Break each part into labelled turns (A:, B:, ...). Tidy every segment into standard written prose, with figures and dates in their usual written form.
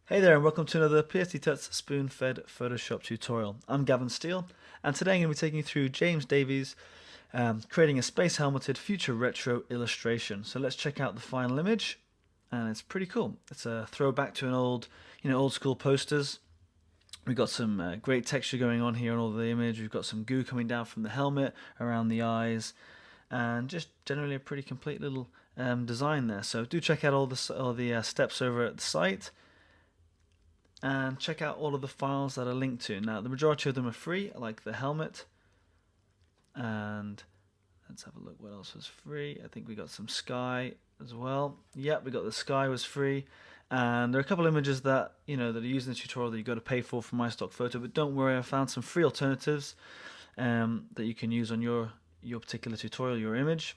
A: Hey there and welcome to another PSD Tuts spoon-fed Photoshop tutorial. I'm Gavin Steele and today I'm going to be taking you through James Davies creating a space helmeted future retro illustration. So let's check out the final image, and it's pretty cool. It's a throwback to an old school posters. We've got some great texture going on here on all the image. We've got some goo coming down from the helmet around the eyes, and just generally a pretty complete little design there. So do check out all the steps over at the site, and check out all of the files that are linked to. Now, the majority of them are free, like the helmet. And let's have a look what else was free. I think we got some sky as well. Yep, we got the sky was free. And there are a couple images that that are used in the tutorial that you got to pay for from my stock photo. But don't worry, I found some free alternatives that you can use on your particular tutorial, your image.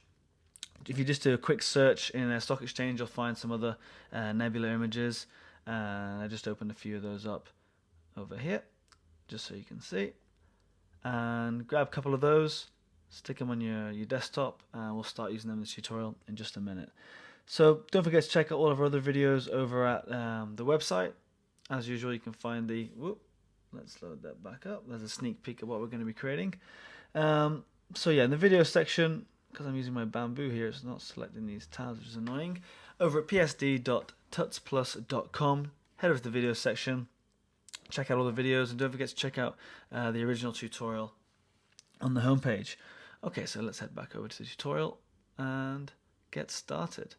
A: If you just do a quick search in a stock exchange, you'll find some other nebula images. And I just opened a few of those up over here, just so you can see. And grab a couple of those, stick them on your desktop, and we'll start using them in this tutorial in just a minute. So don't forget to check out all of our other videos over at the website. As usual, you can find the, let's load that back up. There's a sneak peek of what we're going to be creating. So yeah, in the video section, because I'm using my bamboo here, it's not selecting these tabs, which is annoying. Over at psd.tutsplus.com, head over to the video section, check out all the videos, and don't forget to check out the original tutorial on the homepage. Okay, so let's head back over to the tutorial and get started.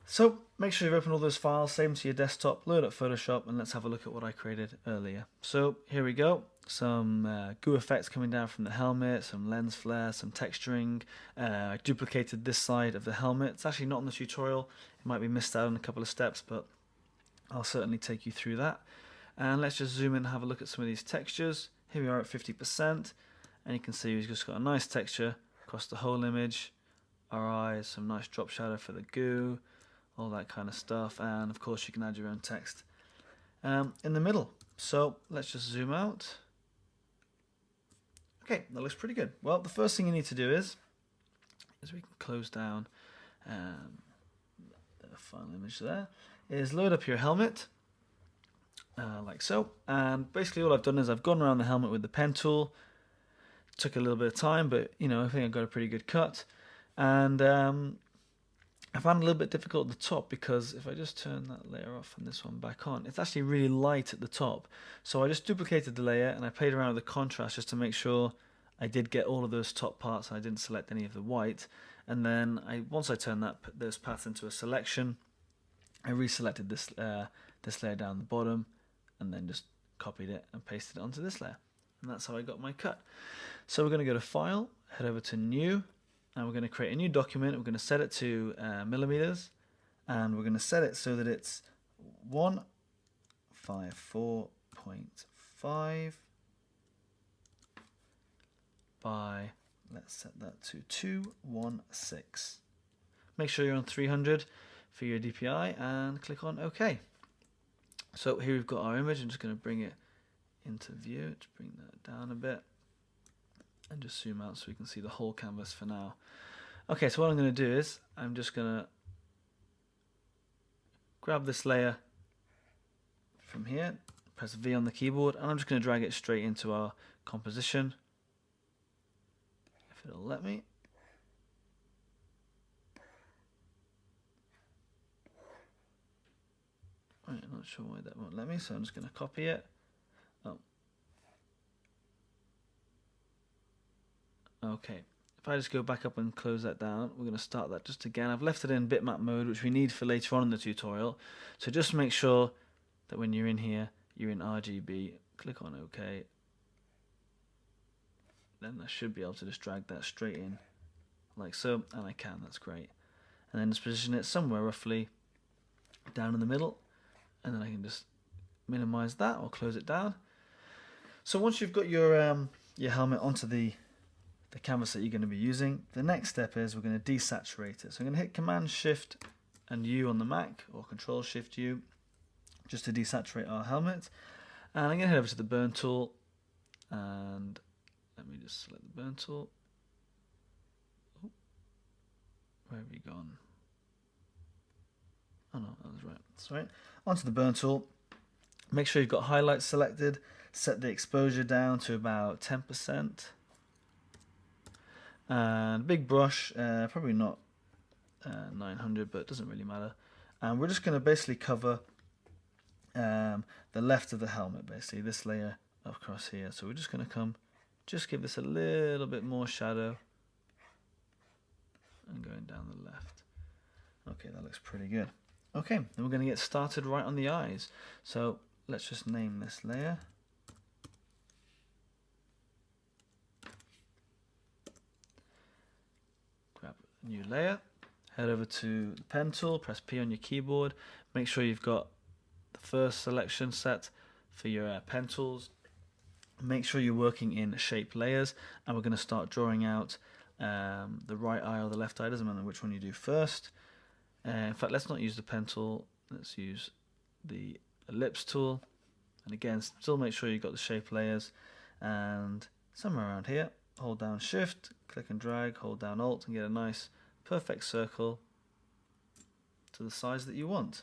A: So make sure you've opened all those files, save them to your desktop, load up Photoshop, and let's have a look at what I created earlier. So here we go. Some goo effects coming down from the helmet, some lens flare, some texturing. I duplicated this side of the helmet. It's actually not in the tutorial. It might be missed out on a couple of steps, but I'll certainly take you through that. And let's just zoom in and have a look at some of these textures. Here we are at 50%, and you can see we've just got a nice texture across the whole image. Our eyes, some nice drop shadow for the goo, all that kind of stuff, and of course you can add your own text in the middle. So let's just zoom out. Okay, that looks pretty good. Well, the first thing you need to do is we can close down the final image there, is load up your helmet. Like so, and basically all I've done is I've gone around the helmet with the pen tool. Took a little bit of time, but I think I got a pretty good cut. And I found it a little bit difficult at the top, because if I just turn that layer off and this one back on, it's actually really light at the top. So I just duplicated the layer and I played around with the contrast just to make sure I did get all of those top parts and I didn't select any of the white. And then once I turned those paths into a selection, I reselected this layer down the bottom, and then just copied it and pasted it onto this layer. And that's how I got my cut. So we're going to go to File, head over to New, and we're going to create a new document. We're going to set it to millimeters, and we're going to set it so that it's 154.5 by, let's set that to 216. Make sure you're on 300 for your DPI and click on OK. So here we've got our image. I'm just going to bring it into view, to bring that down a bit, and just zoom out so we can see the whole canvas for now. Okay, so what I'm going to do is I'm just going to grab this layer from here, press V on the keyboard, and I'm just going to drag it straight into our composition, if it'll let me. Right, I'm not sure why that won't let me, so I'm just going to copy it. Oh. Okay, if I just go back up and close that down, we're going to start that just again. I've left it in bitmap mode, which we need for later on in the tutorial. So just make sure that when you're in here, you're in RGB. Click on OK. Then I should be able to just drag that straight in, like so, and I can, that's great. And then just position it somewhere roughly down in the middle. And then I can just minimize that or close it down. So once you've got your helmet onto the canvas that you're going to be using, the next step is we're going to desaturate it. So I'm going to hit Command Shift and U on the Mac, or Control Shift U, just to desaturate our helmet. And I'm going to head over to the Burn tool, and let me just select the Burn tool. Oh, where have you gone? Oh no, that was right. That's right. Onto the burn tool. Make sure you've got highlights selected. Set the exposure down to about 10%. And big brush, probably not 900, but it doesn't really matter. And we're just going to basically cover the left of the helmet, basically this layer across here. So we're just going to just give this a little bit more shadow and going down the left. Okay, that looks pretty good. Okay, then we're going to get started right on the eyes. So let's just name this layer. Grab a new layer. Head over to the pen tool, press P on your keyboard. Make sure you've got the first selection set for your pen tools. Make sure you're working in shape layers, and we're going to start drawing out the right eye or the left eye. Doesn't matter which one you do first. In fact, let's not use the pen tool. Let's use the ellipse tool. And again, still make sure you've got the shape layers. And somewhere around here, hold down Shift, click and drag, hold down Alt, and get a nice perfect circle to the size that you want.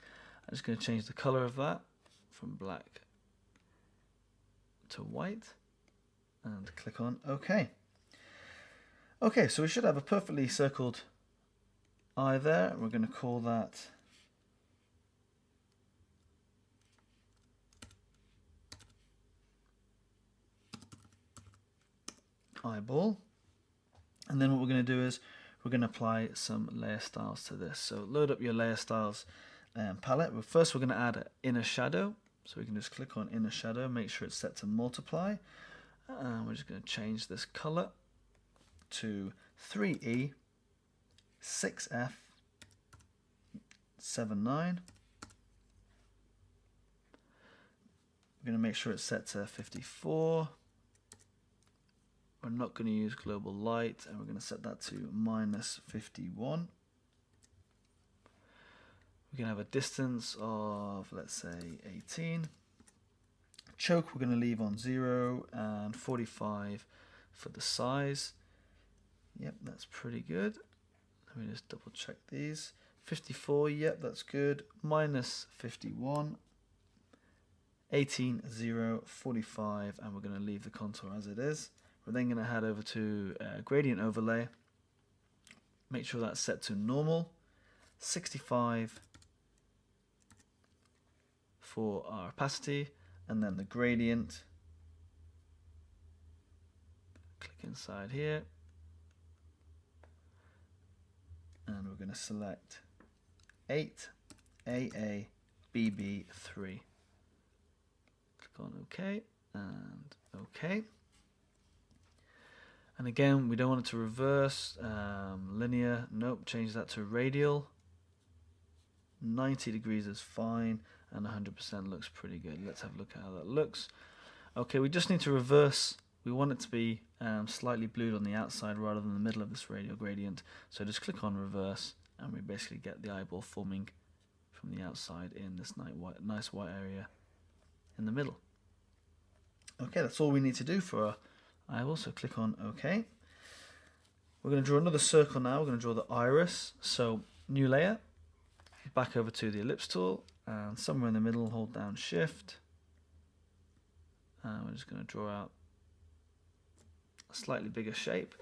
A: I'm just going to change the color of that from black to white and click on OK. Okay, so we should have a perfectly circled eye there. We're going to call that eyeball. And then what we're going to do is we're going to apply some layer styles to this. So load up your layer styles palette. First we're going to add an inner shadow. So we can just click on inner shadow, make sure it's set to multiply. And we're just going to change this color to 3E, 6F, 7/9. We're going to make sure it's set to 54. We're not going to use global light, and we're going to set that to -51. We can have a distance of, let's say, 18. Choke we're going to leave on 0 and 45 for the size. Yep, that's pretty good. Let me just double check these. 54, yep, that's good. -51. 18, 0, 45, and we're going to leave the contour as it is. We're then going to head over to gradient overlay. Make sure that's set to normal. 65 for our opacity, and then the gradient. Click inside here. And we're going to select 8, AA, BB3. Click on OK, and OK. And again, we don't want it to reverse, linear, nope, change that to radial. 90 degrees is fine, and 100% looks pretty good. Let's have a look at how that looks. Okay, we just need to reverse. We want it to be slightly blued on the outside rather than the middle of this radial gradient. So just click on reverse, and we basically get the eyeball forming from the outside in this nice white area in the middle. Okay, that's all we need to do for our eyeball, so click on OK. We're going to draw another circle now. We're going to draw the iris. So new layer, back over to the ellipse tool, and somewhere in the middle hold down Shift, and we're just going to draw out a slightly bigger shape,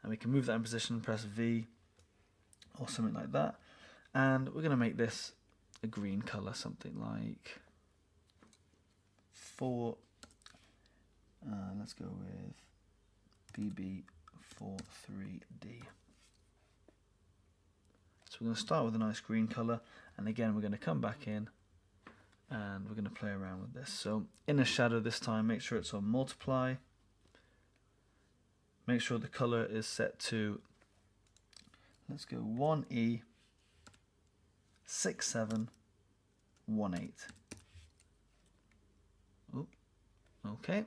A: and we can move that in position, press V or something like that, and we're going to make this a green color, something like 4. Let's go with BB43D. So we're going to start with a nice green color, and again we're going to come back in and we're going to play around with this. So inner shadow this time, make sure it's on multiply. Make sure the color is set to, let's go 1E, 6718. Okay.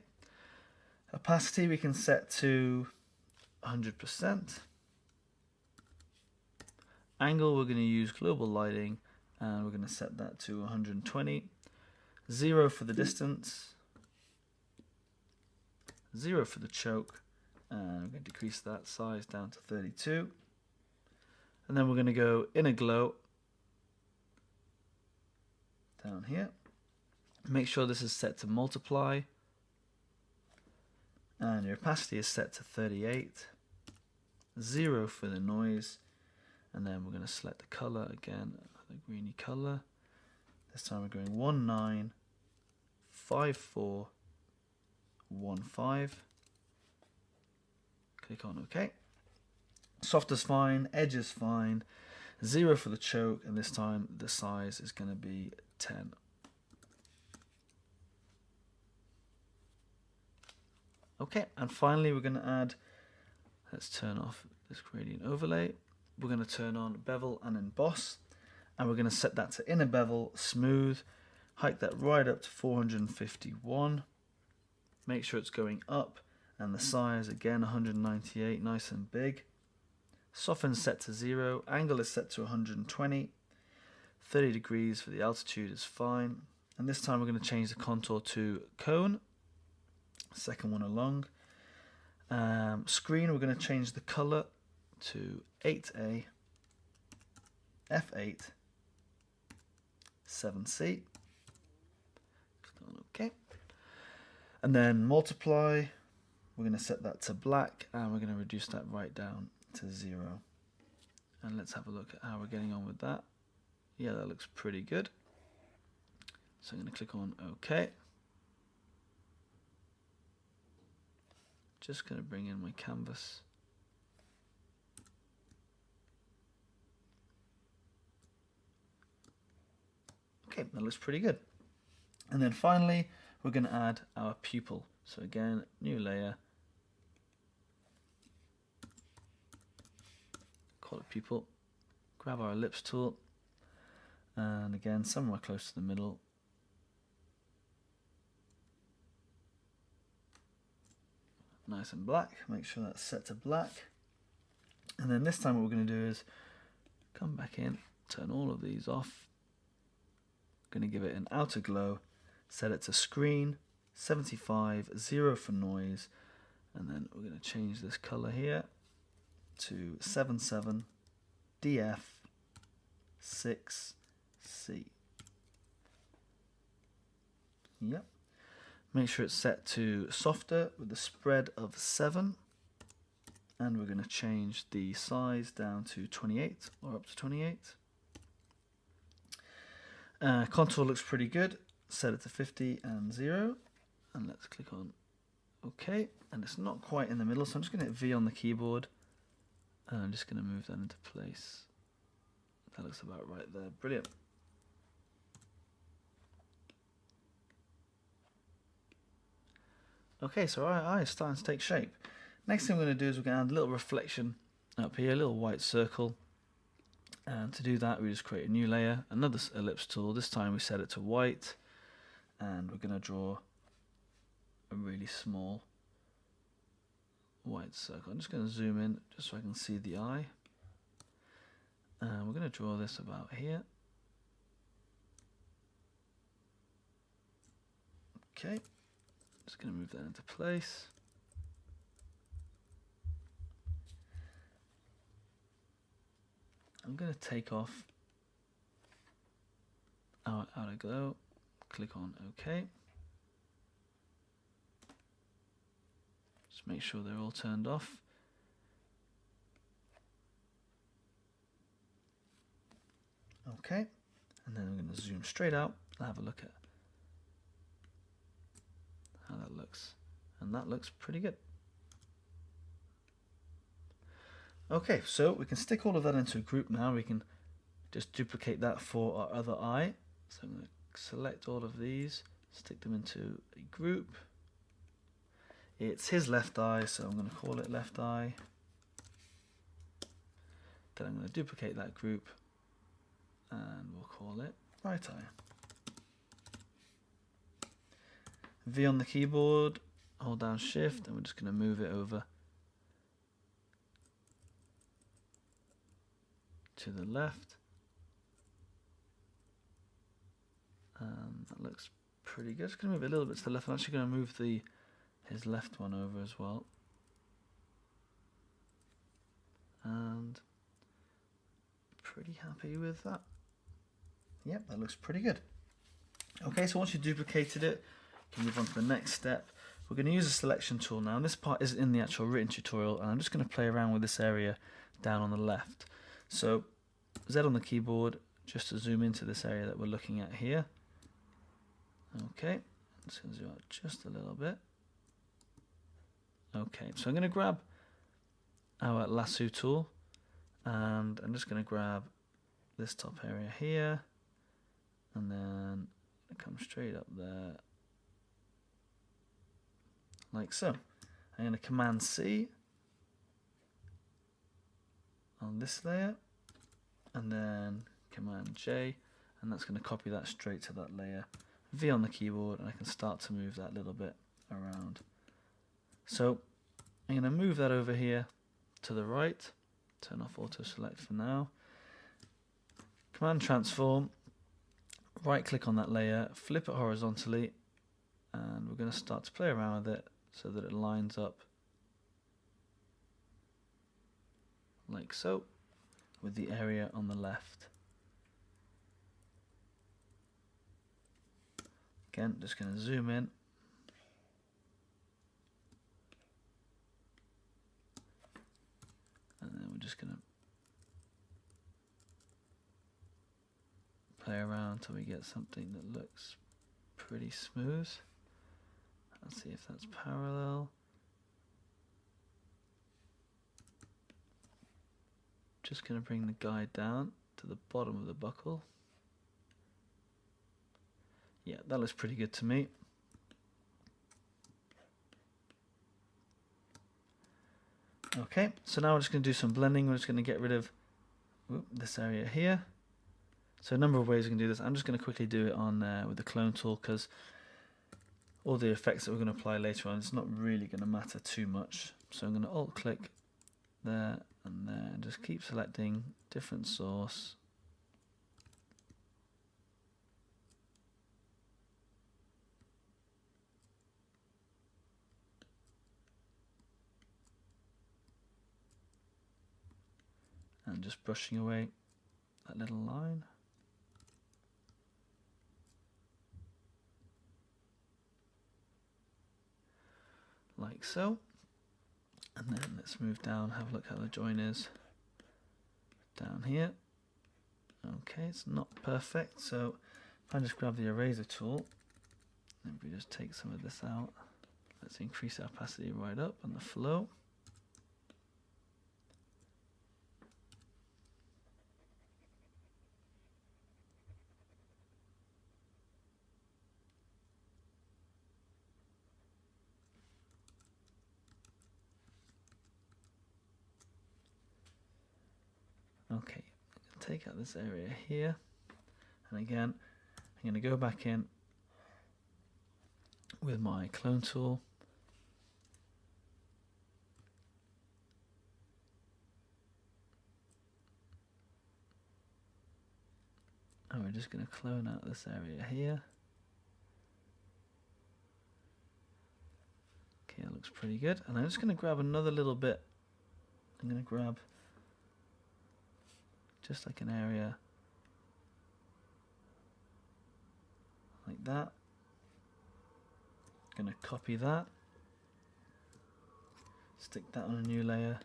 A: Opacity we can set to 100%. Angle we're going to use global lighting, and we're going to set that to 120. 0 for the distance. 0 for the choke. And we're going to decrease that size down to 32. And then we're going to go inner glow. down here. Make sure this is set to multiply, and your opacity is set to 38, 0 for the noise, and then we're going to select the color again, the greeny color. This time we're going 195415. Click on OK. Soft is fine, edge is fine, 0 for the choke, and this time the size is going to be 10. Okay, and finally we're going to add, let's turn off this gradient overlay. We're going to turn on bevel and emboss, and we're going to set that to inner bevel, smooth, hike that right up to 451. Make sure it's going up, and the size again 198, nice and big. Soften set to 0, angle is set to 120, 30 degrees for the altitude is fine. And this time we're going to change the contour to cone, second one along. Screen, we're going to change the color to 8A, F8, 7C. Click on OK. And then multiply, we're going to set that to black, and we're going to reduce that right down to 0. And let's have a look at how we're getting on with that. Yeah, that looks pretty good. So I'm going to click on OK. Just going to bring in my canvas. Okay, that looks pretty good. And then finally, we're going to add our pupil. So again, new layer. Call it pupil. Grab our ellipse tool. And again, somewhere close to the middle. Nice and black. Make sure that's set to black. And then this time what we're going to do is come back in, turn all of these off. Going to give it an outer glow, set it to screen, 75, 0 for noise, and then we're going to change this color here to 77, DF, 6, C. Yep. Make sure it's set to softer with a spread of 7, and we're going to change the size down to 28 or up to 28. Contour looks pretty good. Set it to 50 and 0, and let's click on OK. And it's not quite in the middle, so I'm just going to hit V on the keyboard, and I'm just going to move that into place. That looks about right there. Brilliant. Okay, so our eye is starting to take shape. Next thing we're going to do is we're going to add a little reflection up here, a little white circle. And to do that, we just create a new layer, another ellipse tool. This time we set it to white, and we're going to draw a really small white circle. I'm just going to zoom in just so I can see the eye. And we're going to draw this about here. Okay. Just going to move that into place. I'm going to take off our outer glow, click on OK. Just make sure they're all turned off. Okay, and then I'm going to zoom straight out and have a look at how that looks, and that looks pretty good. Okay, so we can stick all of that into a group now. We can just duplicate that for our other eye. So I'm going to select all of these, stick them into a group. It's his left eye, so I'm going to call it left eye. Then I'm going to duplicate that group, and we'll call it right eye. V on the keyboard, hold down shift, and we're just going to move it over to the left. And that looks pretty good. Just going to move it a little bit to the left. I'm actually going to move his left one over as well. And pretty happy with that. Yep, that looks pretty good. Okay, so once you've duplicated it, you can move on to the next step. We're going to use the selection tool now, and this part isn't in the actual written tutorial, and I'm just going to play around with this area down on the left. So Z on the keyboard, just to zoom into this area that we're looking at here. Okay, I'm just going to zoom out just a little bit. Okay, so I'm going to grab our lasso tool, and I'm just going to grab this top area here, and then come straight up there, like so. I'm going to Command C on this layer, and then Command J, and that's going to copy that straight to that layer. V on the keyboard, and I can start to move that little bit around. So I'm going to move that over here to the right, turn off auto select for now. Command transform, right click on that layer, flip it horizontally, and we're going to start to play around with it so that it lines up like so with the area on the left. Again, just going to zoom in. And then we're just going to play around until we get something that looks pretty smooth. Let's see if that's parallel. Just going to bring the guide down to the bottom of the buckle. Yeah, that looks pretty good to me. Okay, so now we're just going to do some blending. We're just going to get rid of this area here. So a number of ways we can do this. I'm just going to quickly do it on with the clone tool, because all the effects that we're going to apply later on, it's not really going to matter too much. So I'm going to alt click there and there and just keep selecting different source. And just brushing away that little line. Like so. And then let's move down, have a look how the join is down here. Okay, it's not perfect, so if I just grab the eraser tool, and we just take some of this out. Let's increase the opacity right up and the flow. Okay, take out this area here, and again, I'm going to go back in with my clone tool. And we're just going to clone out this area here. Okay, that looks pretty good. And I'm just going to grab another little bit. I'm going to grab just like an area like that. Going to copy that, stick that on a new layer,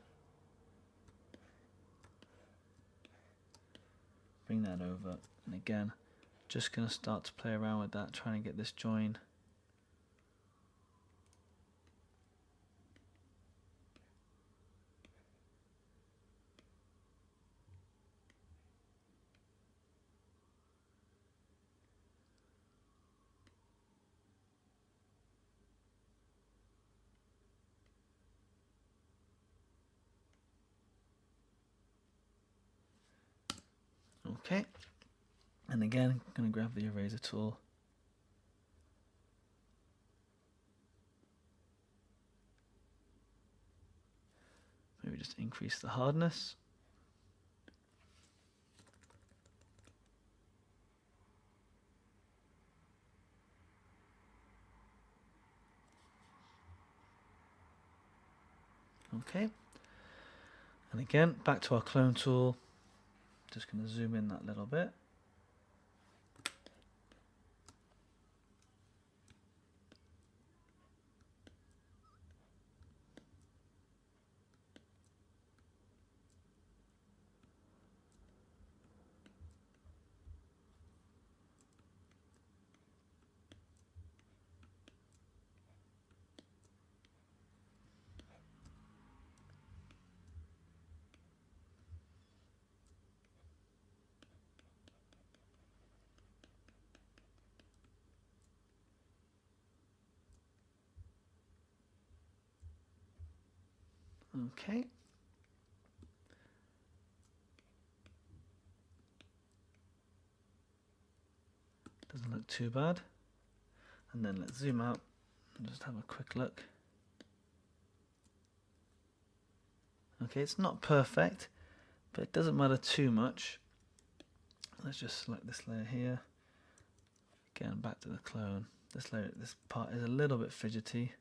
A: bring that over, and again, just going to start to play around with that, trying to get this join. Okay, and again, I'm going to grab the eraser tool. Maybe just increase the hardness. Okay, and again, back to our clone tool. Just going to zoom in that little bit. Okay. Doesn't look too bad. And then let's zoom out and just have a quick look. Okay, it's not perfect, but it doesn't matter too much. Let's just select this layer here. Again, back to the clone. This layer, this part is a little bit fidgety.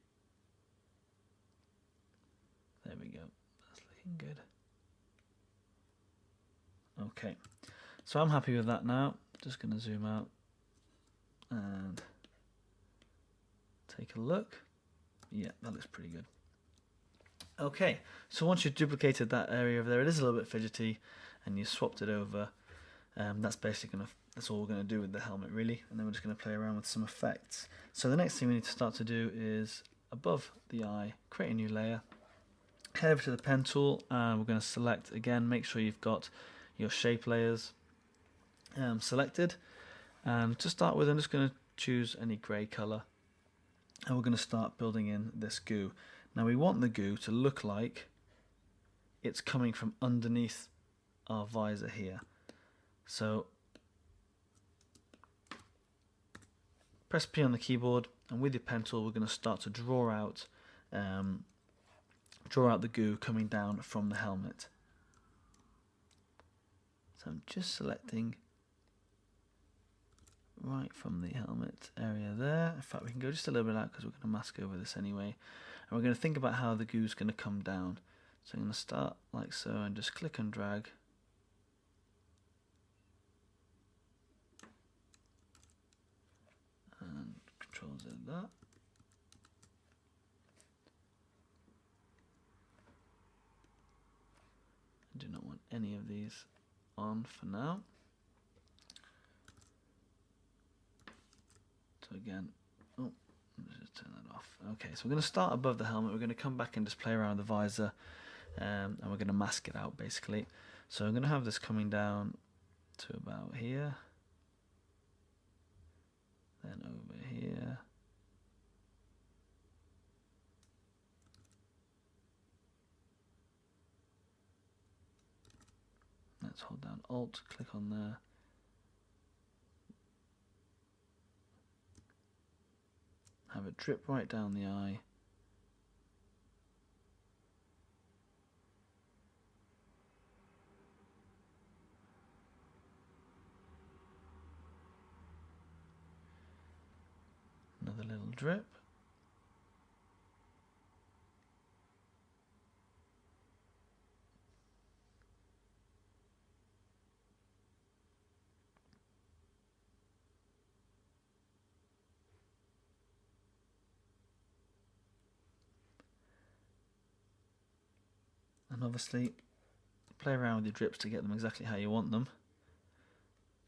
A: There we go. That's looking good. Okay, so I'm happy with that now. Just going to zoom out and take a look. Yeah, that looks pretty good. Okay, so once you've duplicated that area over there, it is a little bit fidgety, and you swapped it over. That's all we're going to do with the helmet, really, and then we're just going to play around with some effects. So the next thing we need to start to do is above the eye, create a new layer. Head over to the pen tool, and we're going to select again. Make sure you've got your shape layers selected, and to start with, I'm just going to choose any grey colour, and we're going to start building in this goo. Now we want the goo to look like it's coming from underneath our visor here. So press P on the keyboard, and with your pen tool we're going to start to draw out the goo coming down from the helmet. So I'm just selecting right from the helmet area there. In fact, we can go just a little bit out because we're going to mask over this anyway. And we're going to think about how the goo is going to come down. So I'm going to start like so and just click and drag. And Control Z that. I do not want any of these on for now. So again, let's just turn that off. Okay, so we're going to start above the helmet. We're going to come back and just play around with the visor, and we're going to mask it out basically. So I'm going to have this coming down to about here, then over here. Let's hold down Alt, click on there. Have it drip right down the eye. Another little drip. And obviously play around with your drips to get them exactly how you want them.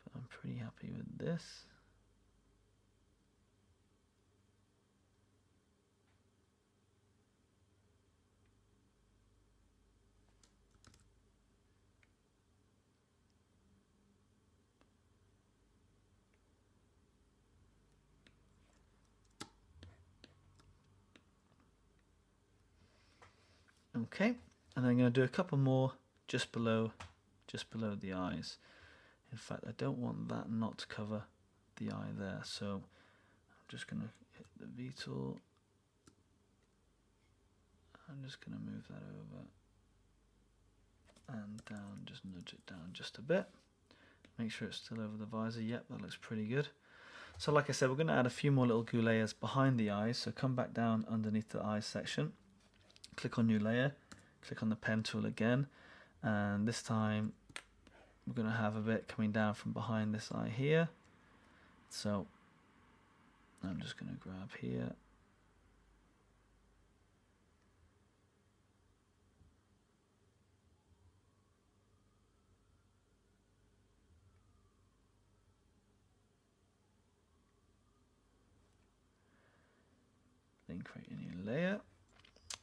A: But I'm pretty happy with this. Okay, and I'm going to do a couple more just below the eyes. In fact, I don't want that not to cover the eye there, so I'm just going to hit the V tool. I'm just going to move that over and down, just nudge it down just a bit. Make sure it's still over the visor. Yep, that looks pretty good. So like I said, we're going to add a few more little goo layers behind the eyes, so come back down underneath the eyes section. Click on new layer, click on the pen tool again, and this time we're going to have a bit coming down from behind this eye here. So I'm just going to grab here. Then create a new layer.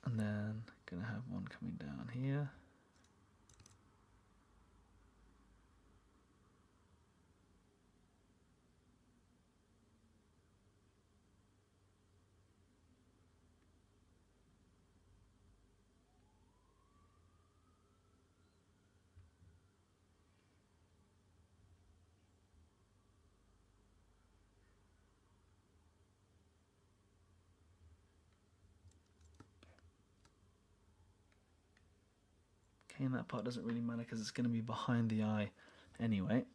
A: And then going to have one coming down here. Okay, and that part doesn't really matter because it's going to be behind the eye anyway.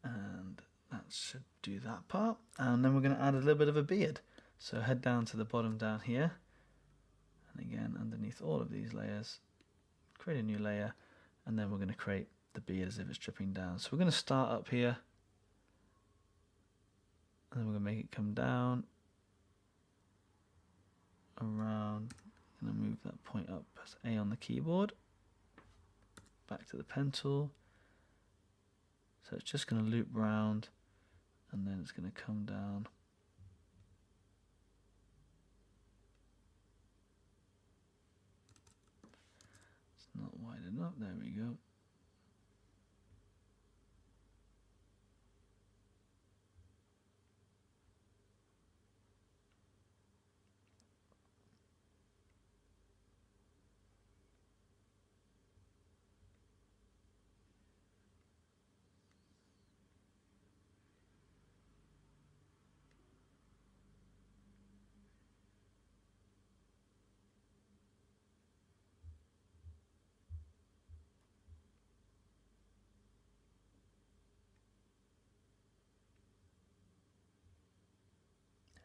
A: And that should do that part. And then we're going to add a little bit of a beard. So head down to the bottom down here. And again, underneath all of these layers, create a new layer. And then we're going to create the beard as if it's dripping down. So we're going to start up here. And then we're going to make it come down, around, and then move that point up. Press A on the keyboard. Back to the pen tool. So it's just going to loop round, and then it's going to come down. It's not wide enough. There we go.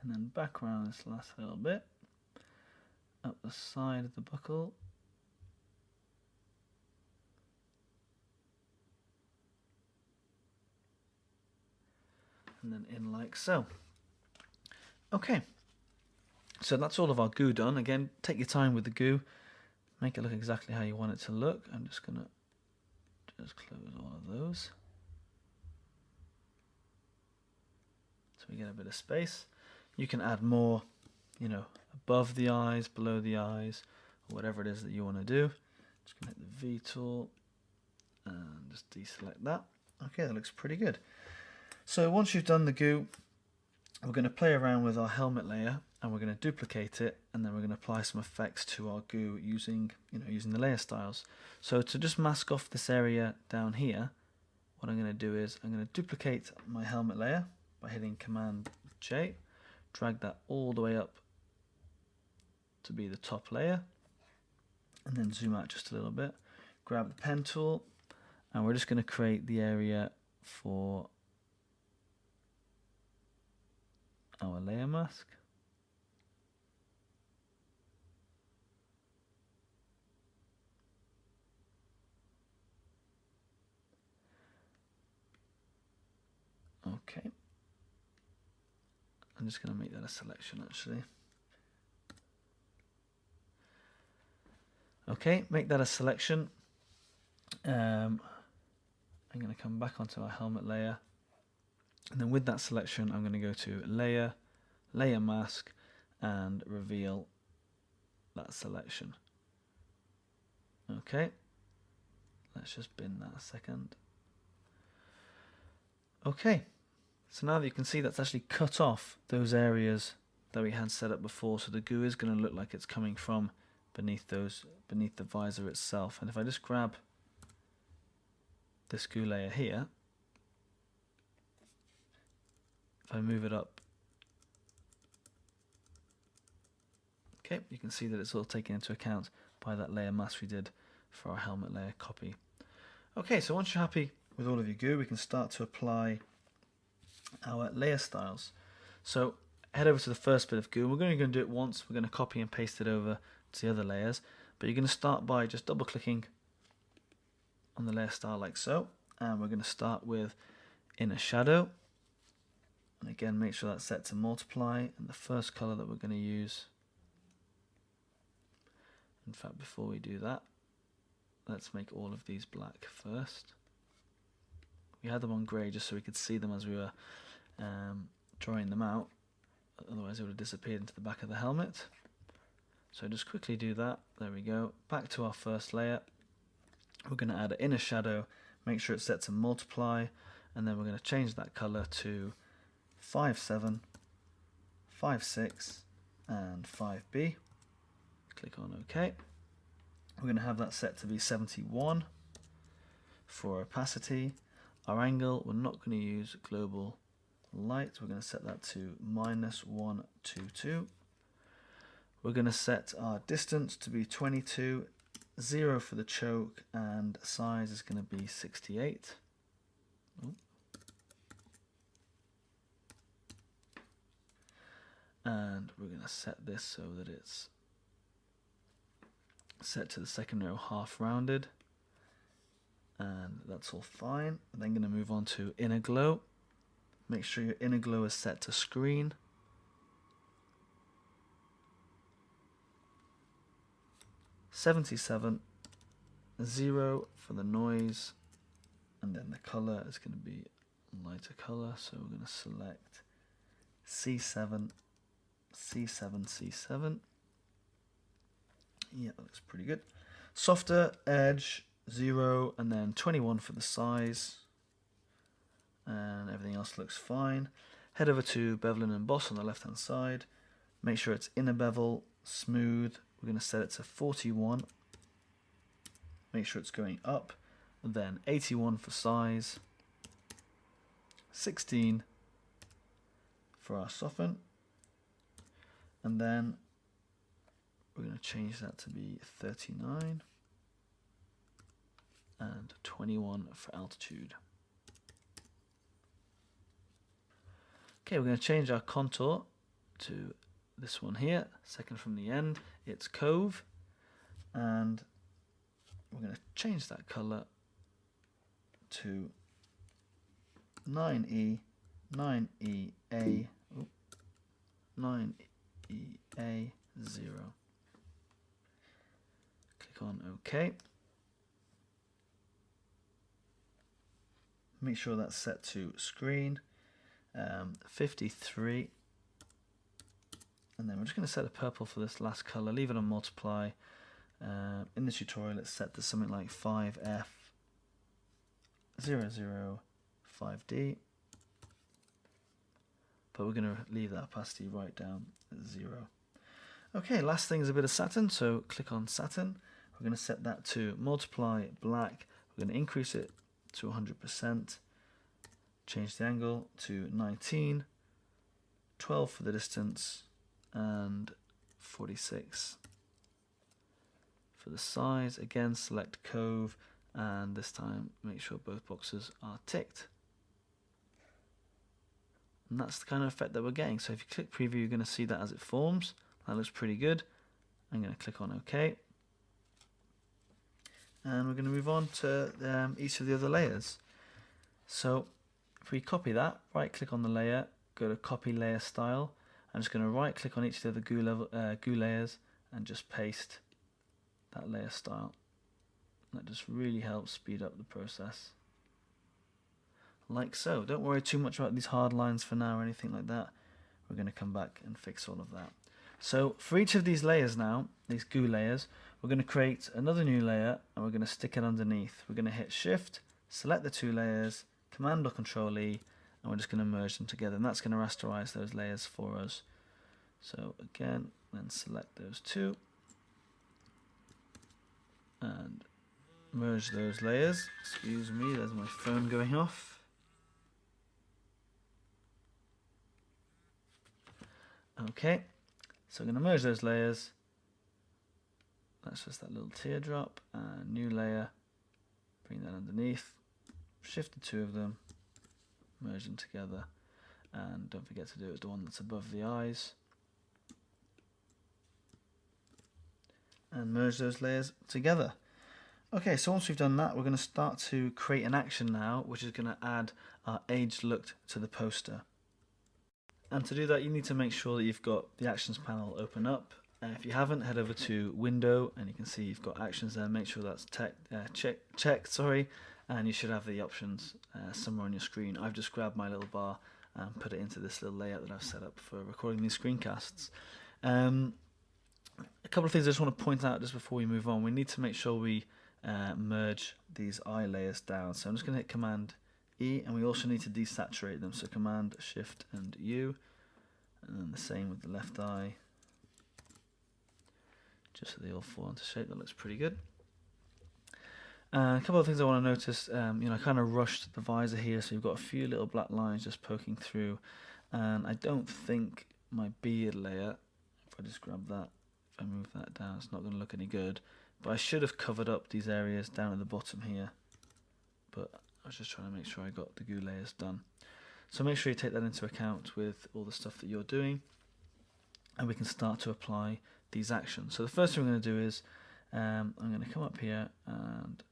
A: And then back around this last little bit, up the side of the buckle. And then in like so. Okay, so that's all of our goo done. Again, take your time with the goo. Make it look exactly how you want it to look. I'm just going to just close all of those. So we get a bit of space. You can add more, you know, above the eyes, below the eyes, or whatever it is that you want to do. Just going to hit the V tool and just deselect that. Okay, that looks pretty good. So once you've done the goo, we're going to play around with our helmet layer and we're going to duplicate it, and then we're going to apply some effects to our goo using the layer styles. So to just mask off this area down here, what I'm going to do is I'm going to duplicate my helmet layer by hitting Command J. Drag that all the way up to be the top layer, and then zoom out just a little bit. Grab the pen tool, and we're just going to create the area for our layer mask. Okay. I'm just going to make that a selection actually. Okay, make that a selection. I'm going to come back onto our helmet layer, and then with that selection I'm going to go to Layer, Layer Mask, and reveal that selection. Okay, let's just bin that a second. Okay, so now that you can see, that's actually cut off those areas that we had set up before, so the goo is going to look like it's coming from beneath the visor itself. And if I just grab this goo layer here, if I move it up, okay, you can see that it's all taken into account by that layer mask we did for our helmet layer copy. Okay, so once you're happy with all of your goo, we can start to apply our layer styles. So head over to the first bit of goo. We're going to do it once. We're going to copy and paste it over to the other layers, but you're going to start by just double clicking on the layer style like so, and we're going to start with inner shadow, and again make sure that's set to multiply, and the first color that we're going to use, in fact before we do that, let's make all of these black first. We had them on grey just so we could see them as we were drawing them out, otherwise it would have disappeared into the back of the helmet. So just quickly do that. There we go. Back to our first layer. We're going to add an inner shadow, make sure it's set to multiply, and then we're going to change that color to 5.7, 5.6, and 5B. Click on OK. We're going to have that set to be 71 for opacity. Our angle, we're not going to use global light. We're going to set that to -122. We're going to set our distance to be 22 0 for the choke, and size is going to be 68. Ooh. And we're going to set this so that it's set to the second row half rounded, and that's all fine. I'm then going to move on to inner glow. Make sure your inner glow is set to screen. (77), 0 for the noise, and then the color is going to be lighter color, so we're going to select C7, C7, C7. Yeah, that looks pretty good. Softer edge 0, and then 21 for the size, and everything else looks fine. Head over to bevel and emboss on the left hand side. Make sure it's inner bevel, smooth. We're going to set it to 41. Make sure it's going up. Then 81 for size, 16 for our soften, and then we're going to change that to be 39 and 21 for altitude. Okay, we're going to change our contour to this one here, second from the end. It's Cove, and we're going to change that color to 9E, 9EA, 9EA 0. Click on OK. Make sure that's set to screen, 53. And then we're just going to set a purple for this last color, leave it on multiply. In the tutorial it's set to something like 5F005D, but we're going to leave that opacity right down at 0. Okay, last thing is a bit of satin, so click on satin. We're going to set that to multiply black. We're going to increase it to 100%, change the angle to 19, 12 for the distance, and 46 for the size. Again, select Cove, and this time make sure both boxes are ticked. And that's the kind of effect that we're getting. So if you click preview, you're going to see that as it forms. That looks pretty good. I'm going to click on OK. And we're going to move on to each of the other layers. So if we copy that, right click on the layer, go to copy layer style. I'm just going to right click on each of the other goo layers and just paste that layer style. That just really helps speed up the process. Like so. Don't worry too much about these hard lines for now or anything like that. We're going to come back and fix all of that. So for each of these layers now, these goo layers, we're going to create another new layer and we're going to stick it underneath. We're going to hit Shift, select the two layers, Command or Control E, and we're just going to merge them together, and that's going to rasterize those layers for us. So again, then select those two and merge those layers. Excuse me, there's my phone going off. Okay, so I'm going to merge those layers. That's just that little teardrop, and new layer, bring that underneath, shift the two of them, merge them together, and don't forget to do it with the one that's above the eyes. And merge those layers together. Okay, so once we've done that, we're going to start to create an action now, which is going to add our aged look to the poster. And to do that, you need to make sure that you've got the actions panel open up. If you haven't, head over to Window, and you can see you've got actions there. Make sure that's checked, and you should have the options somewhere on your screen. I've just grabbed my little bar and put it into this little layout that I've set up for recording these screencasts. A couple of things I just want to point out just before we move on. We need to make sure we merge these eye layers down. So I'm just going to hit Command E, and we also need to desaturate them. So Command Shift and U, and then the same with the left eye, just so they all fall into shape. That looks pretty good. A couple of things I want to notice. I kind of rushed the visor here, so you've got a few little black lines just poking through, and I don't think my beard layer, if I just grab that, if I move that down, it's not going to look any good but I should have covered up these areas down at the bottom here, but I was just trying to make sure I got the goo layers done. So make sure you take that into account with all the stuff that you're doing, and we can start to apply these actions. So the first thing we're going to do is I'm going to come up here, and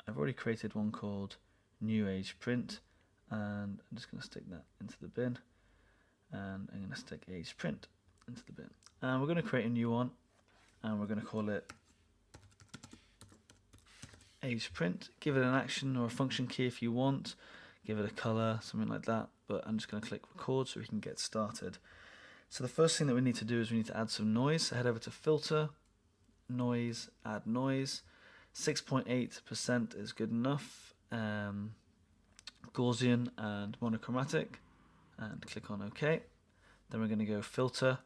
A: I've already created one called New Age Print, and I'm just going to stick that into the bin, and I'm going to stick Age Print into the bin. And we're going to create a new one, and we're going to call it Age Print. Give it an action or a function key if you want. Give it a color, something like that. But I'm just going to click record so we can get started. So the first thing that we need to do is we need to add some noise. So head over to Filter, Noise, Add Noise. 6.8% is good enough. Gaussian and monochromatic, and click on OK. Then we're going to go Filter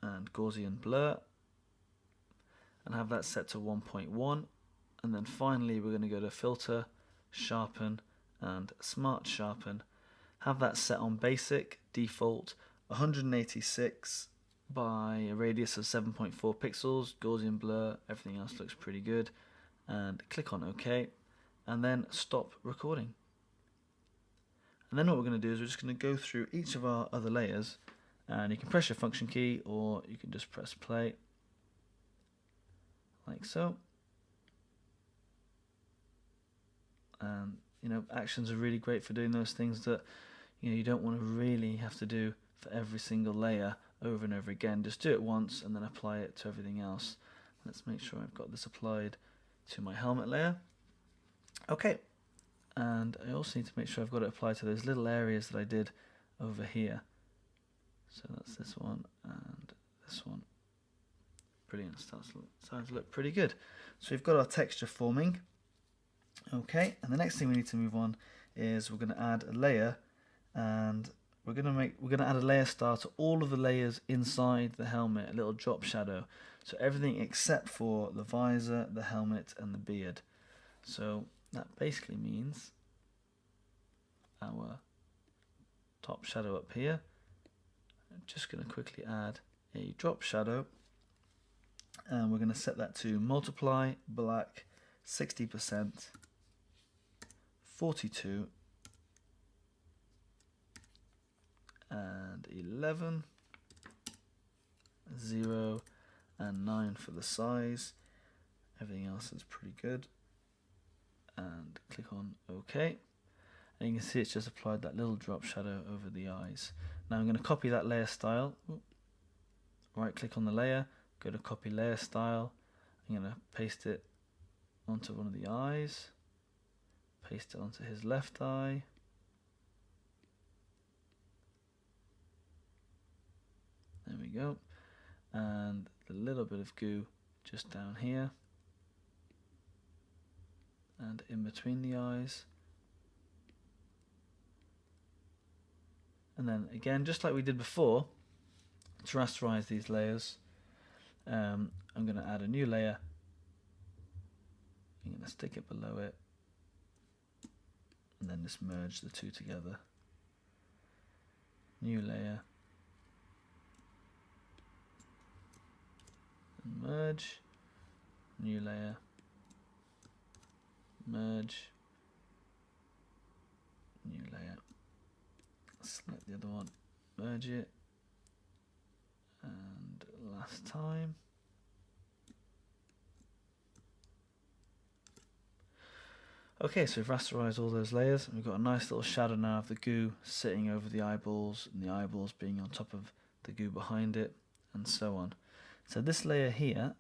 A: and Gaussian Blur, and have that set to 1.1. And then finally we're going to go to Filter, Sharpen, and Smart Sharpen. Have that set on Basic, Default, 186 by a radius of 7.4 pixels, Gaussian Blur, everything else looks pretty good. And click on OK, and then stop recording. And then what we're going to do is we're just going to go through each of our other layers, and you can press your function key or you can just press play, like so. And you know, actions are really great for doing those things that you don't want to really have to do for every single layer over and over again. Just do it once and then apply it to everything else. Let's make sure I've got this applied to my helmet layer. Okay, and I also need to make sure I've got it applied to those little areas that I did over here. So that's this one and this one. Brilliant, starts to look pretty good. So we've got our texture forming. Okay, and the next thing we need to move on is we're going to add a layer, and we're going to add a layer star to all of the layers inside the helmet, a little drop shadow. So everything except for the visor, the helmet, and the beard. So that basically means our top shadow up here. I'm just going to quickly add a drop shadow, and we're going to set that to multiply black 60%, 42, and 11, 0, and 9 for the size. Everything else is pretty good. And click on OK. And you can see it's just applied that little drop shadow over the eyes. Now I'm going to copy that layer style. Right click on the layer, go to copy layer style. I'm going to paste it onto one of the eyes. Paste it onto his left eye. There we go. And a little bit of goo just down here. And in between the eyes. And then again, just like we did before, to rasterize these layers, I'm going to add a new layer. I'm going to stick it below it, and then just merge the two together. New layer, and merge, new layer, merge, new layer. Select the other one, merge it, and last time. Okay, so we've rasterized all those layers, and we've got a nice little shadow now of the goo sitting over the eyeballs, and the eyeballs being on top of the goo behind it, and so on. So this layer here,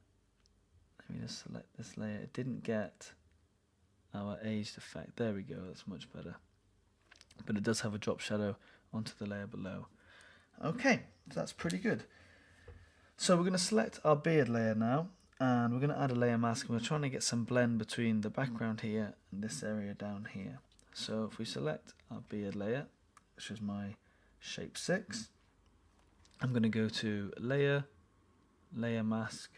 A: let me just select this layer. It didn't get our aged effect. There we go, that's much better. But it does have a drop shadow onto the layer below. Okay, so that's pretty good. So we're going to select our beard layer now, and we're going to add a layer mask, and we're trying to get some blend between the background here and this area down here. So if we select our beard layer, which is my shape 6, I'm going to go to layer, layer mask,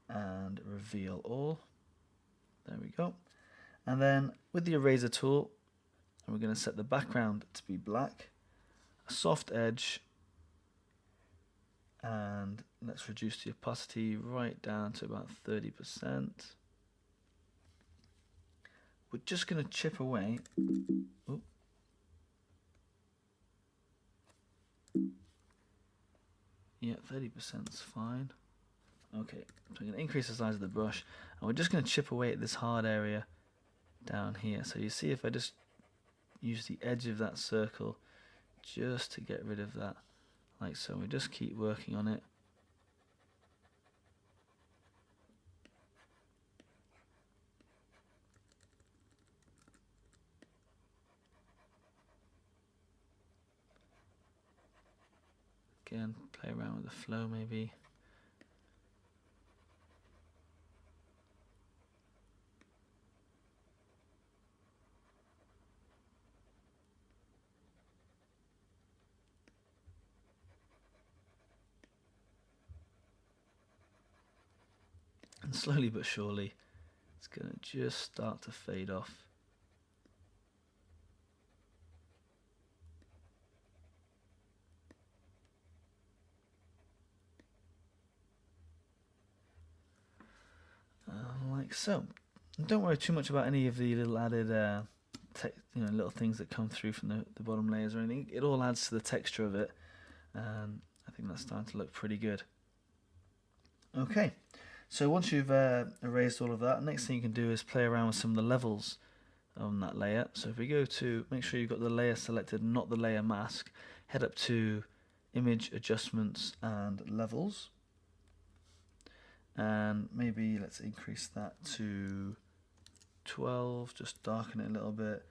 A: and reveal all. There we go. And then with the eraser tool, we're going to set the background to be black, a soft edge, And let's reduce the opacity right down to about 30%. We're just going to chip away. Ooh. Yeah, 30% is fine. Okay, so I'm going to increase the size of the brush, and we're just going to chip away at this hard area down here. So you see, if I just use the edge of that circle just to get rid of that, like so, we just keep working on it. Again, play around with the flow maybe. And slowly but surely, it's going to just start to fade off. Like so. And don't worry too much about any of the little added little things that come through from the bottom layers or anything. It all adds to the texture of it, and I think that's starting to look pretty good. Okay, so once you've erased all of that, next thing you can do is play around with some of the levels on that layer. So if we go to, make sure you've got the layer selected, not the layer mask, head up to Image, Adjustments and Levels, and maybe let's increase that to 12, just darken it a little bit,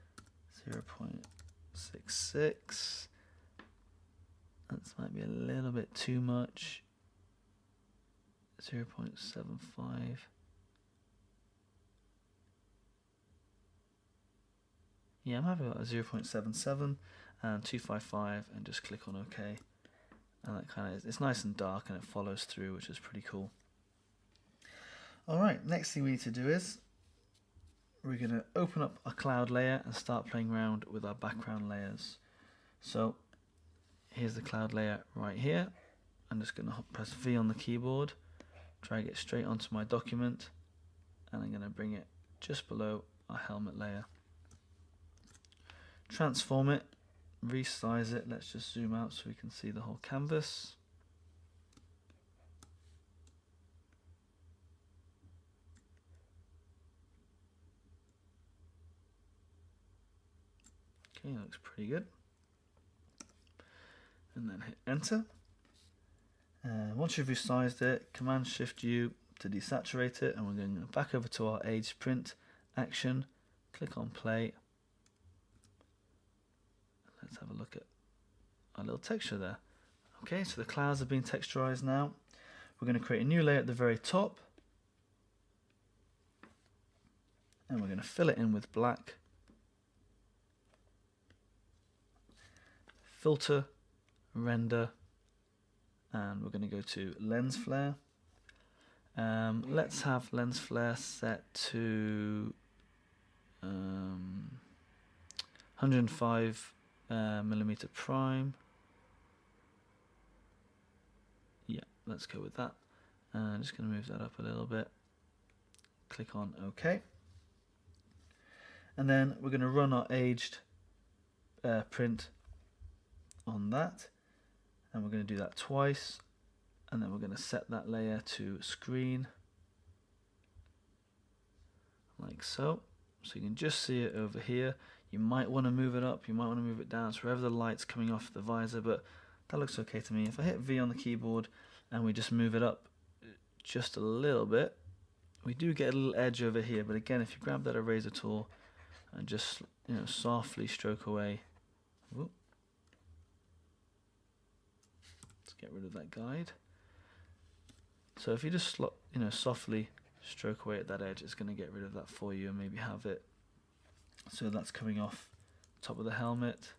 A: 0.66. That might be a little bit too much. 0.75. Yeah, I'm happy about 0.77 and 255, and just click on OK. And that kind of it's nice and dark and it follows through, which is pretty cool. Alright, next thing we need to do is we're going to open up a cloud layer and start playing around with our background layers. So here's the cloud layer right here. I'm just going to press V on the keyboard, drag it straight onto my document, and I'm going to bring it just below our helmet layer. Transform it, resize it, let's just zoom out so we can see the whole canvas. Okay, looks pretty good. And then hit enter. Once you've resized it, Command Shift U to desaturate it, and we're going back over to our age print action, click on play. Let's have a look at our little texture there. Okay, so the clouds have been texturized now. We're going to create a new layer at the very top, and we're going to fill it in with black. Filter, render, and we're going to go to lens flare. Let's have lens flare set to 105 millimeter prime. Yeah, let's go with that. I'm just going to move that up a little bit. Click on OK. And then we're going to run our aged print on that, and we're going to do that twice, and then we're going to set that layer to screen like so. So you can just see it over here. You might want to move it up, you might want to move it down, so wherever the light's coming off the visor, but that looks okay to me. If I hit V on the keyboard and we just move it up just a little bit, we do get a little edge over here, but again, if you grab that eraser tool and just softly stroke away. Whoop. Let's get rid of that guide. So if you just softly stroke away at that edge, it's going to get rid of that for you, and maybe have it so that's coming off top of the helmet.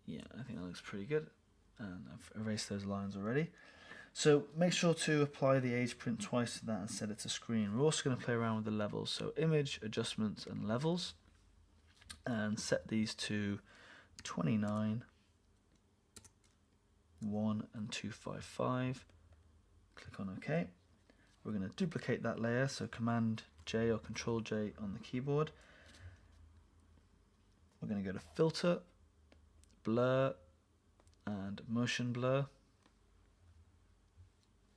A: Yeah, I think that looks pretty good, and I've erased those lines already. So make sure to apply the age print twice to that and set it to screen. We're also going to play around with the levels, so image, adjustments and levels, and set these to 29. 1 and 255. Click on OK. We're going to duplicate that layer, so Command J or Control J on the keyboard. We're going to go to Filter, Blur, and Motion Blur.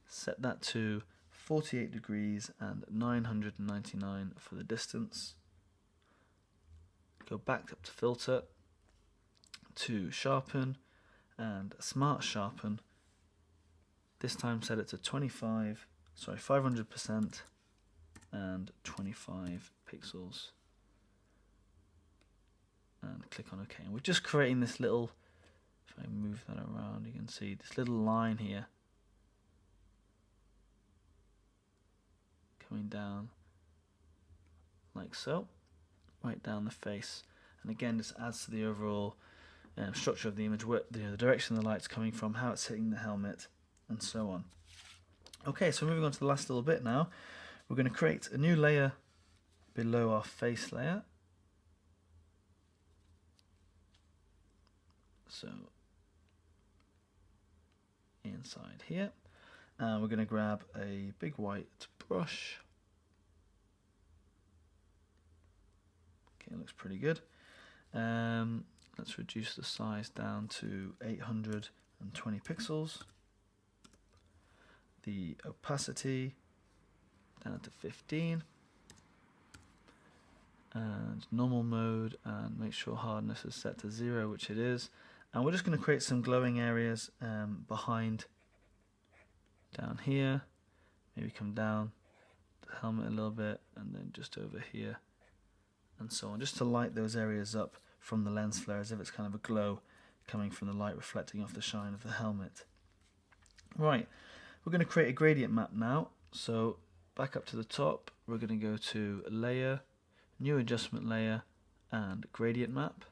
A: Set that to 48 degrees and 999 for the distance. Go back up to Filter, to Sharpen, and Smart Sharpen. This time set it to 500% and 25 pixels. And click on OK. And we're just creating this little, if I move that around, you can see this little line here coming down like so, right down the face. And again, this adds to the overall structure of the image, where the direction the light's coming from, how it's hitting the helmet, and so on. Okay, so moving on to the last little bit now, we're going to create a new layer below our face layer. So inside here, and we're going to grab a big white brush. Okay, looks pretty good. Let's reduce the size down to 820 pixels. The opacity down to 15. And normal mode, and make sure hardness is set to 0, which it is. And we're just going to create some glowing areas behind, down here. Maybe come down the helmet a little bit, and then just over here, and so on, just to light those areas up from the lens flare, as if it's kind of a glow coming from the light reflecting off the shine of the helmet. Right, we're going to create a gradient map now. So back up to the top, we're going to go to Layer, New Adjustment Layer, and Gradient Map.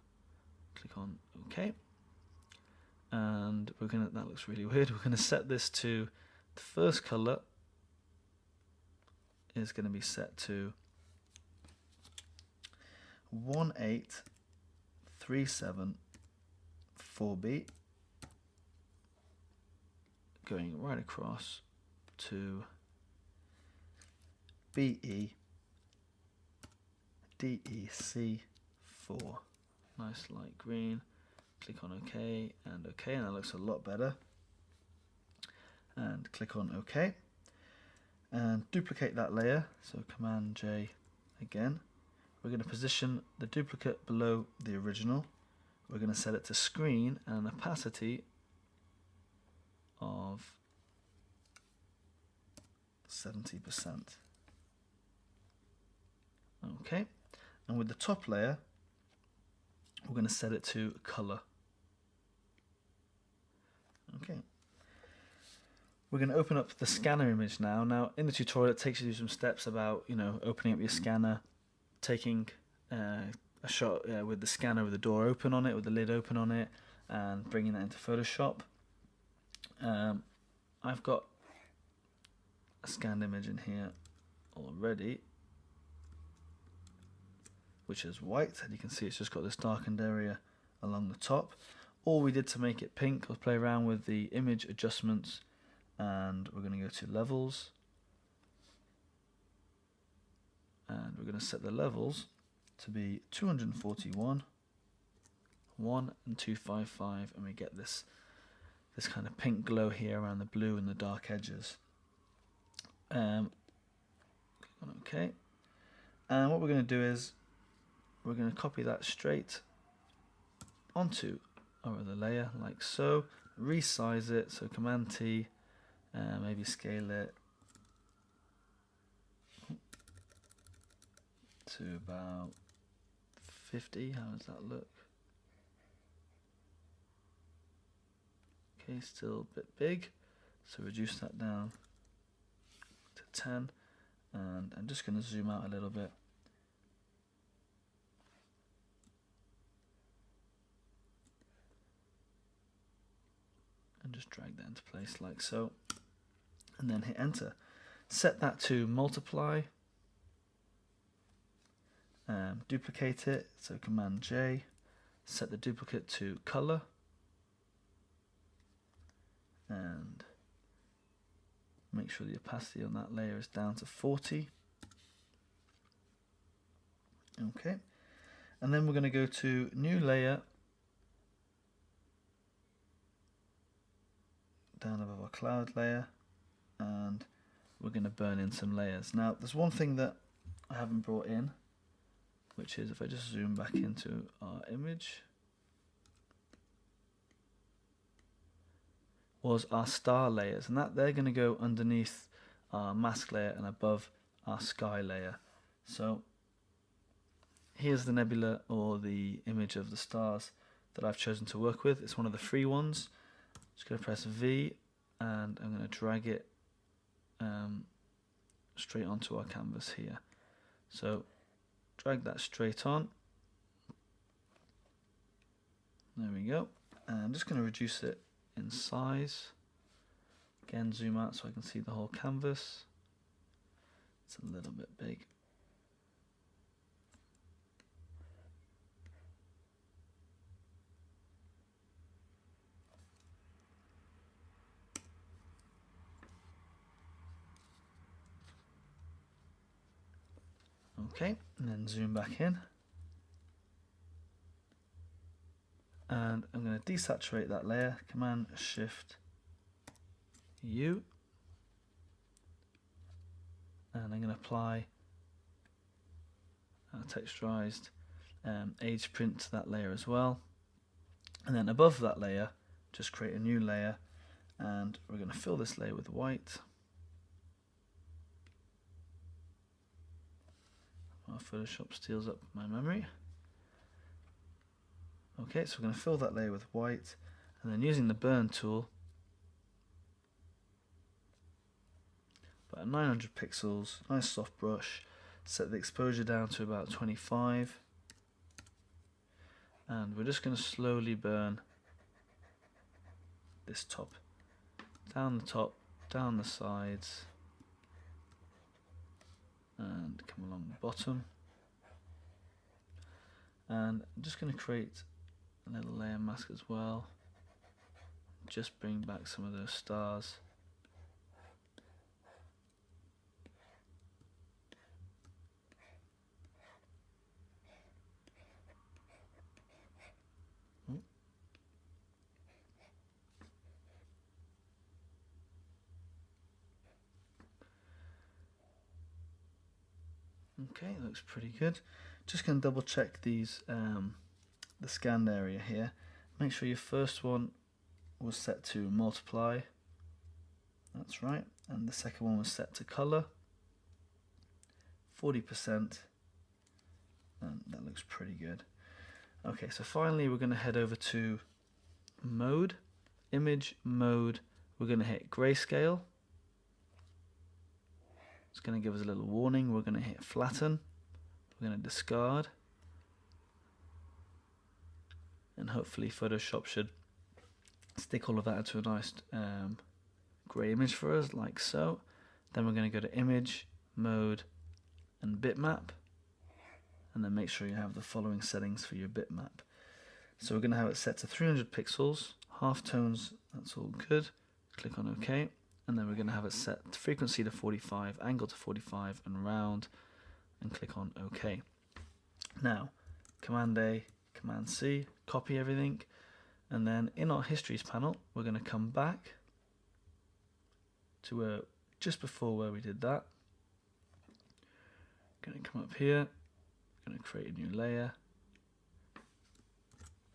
A: Click on OK. And we're going to, that looks really weird, we're going to set this to, the first color is going to be set to 18374B, going right across to BE DEC4. Nice light green. Click on OK and OK, and that looks a lot better. And click on OK. And duplicate that layer, so Command J again. We're going to position the duplicate below the original. We're going to set it to screen and an opacity of 70%. Okay, and with the top layer, we're going to set it to color. Okay. We're going to open up the scanner image now. Now, in the tutorial, it takes you through some steps about, opening up your scanner, taking a shot with the scanner with the door open on it, with the lid open on it, and bringing that into Photoshop. I've got a scanned image in here already, which is white, and you can see it's just got this darkened area along the top. All we did to make it pink was play around with the image adjustments, and we're going to go to levels, and we're going to set the levels to be 241, 1 and 255, and we get this kind of pink glow here around the blue and the dark edges. Click on OK, and what we're going to do is we're going to copy that straight onto our other layer like so, resize it, so Command T, maybe scale it to about 50. How does that look? Okay, still a bit big, so reduce that down to 10, and I'm just going to zoom out a little bit. And just drag that into place like so, and then hit enter. Set that to multiply, duplicate it, so Command J, set the duplicate to color, and make sure the opacity on that layer is down to 40. Okay, and then we're going to go to new layer, down above our cloud layer, and we're going to burn in some layers. Now there's one thing that I haven't brought in, which is if I just zoom back into our image, was our star layers, and that they're going to go underneath our mask layer and above our sky layer. So here's the nebula, or the image of the stars that I've chosen to work with. It's one of the free ones. Just going to press V, and I'm going to drag it straight onto our canvas here. So drag that straight on. There we go. And I'm just going to reduce it in size. Again, zoom out so I can see the whole canvas. It's a little bit big. Okay, and then zoom back in. And I'm going to desaturate that layer, Command Shift U. And I'm going to apply texturized age print to that layer as well. And then above that layer, just create a new layer, and we're going to fill this layer with white. Photoshop steals up my memory. Okay, so we're going to fill that layer with white, and then using the burn tool, about 900 pixels, nice soft brush, set the exposure down to about 25, and we're just going to slowly burn this top, down the top, down the sides, and come along the bottom. And I'm just going to create a little layer mask as well, just bring back some of those stars. Okay, looks pretty good. Just going to double check these, the scanned area here. Make sure your first one was set to multiply. That's right. And the second one was set to color. 40%. And that looks pretty good. Okay, so finally we're going to head over to mode, image mode. We're going to hit grayscale. It's going to give us a little warning. We're going to hit flatten. We're going to discard. And hopefully Photoshop should stick all of that into a nice grey image for us, like so. Then we're going to go to image, mode, and bitmap. And then make sure you have the following settings for your bitmap. So we're going to have it set to 300 pixels, half tones, that's all good. Click on OK. And then we're going to have it set frequency to 45, angle to 45, and round, and click on OK. Now, Command A, Command C, copy everything, and then in our histories panel, we're going to come back to just before where we did that. Going to come up here, going to create a new layer,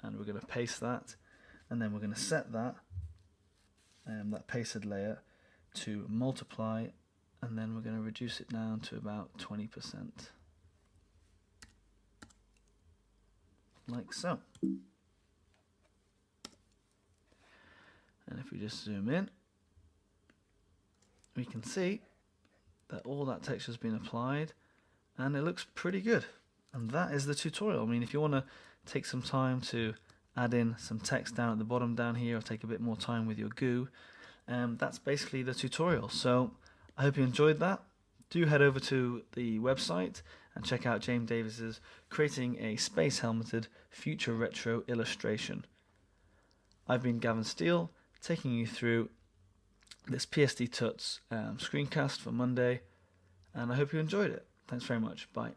A: and we're going to paste that, and then we're going to set that that pasted layer to multiply, and then we're going to reduce it down to about 20%, like so. And if we just zoom in, we can see that all that texture has been applied, and it looks pretty good. And that is the tutorial. I mean, if you want to take some time to add in some text down at the bottom down here, or take a bit more time with your goo, that's basically the tutorial. So I hope you enjoyed that. Do head over to the website and check out James Davies's Creating a Space Helmeted Future Retro Illustration. I've been Gavin Steele, taking you through this PSD Tuts screencast for Monday, and I hope you enjoyed it. Thanks very much. Bye.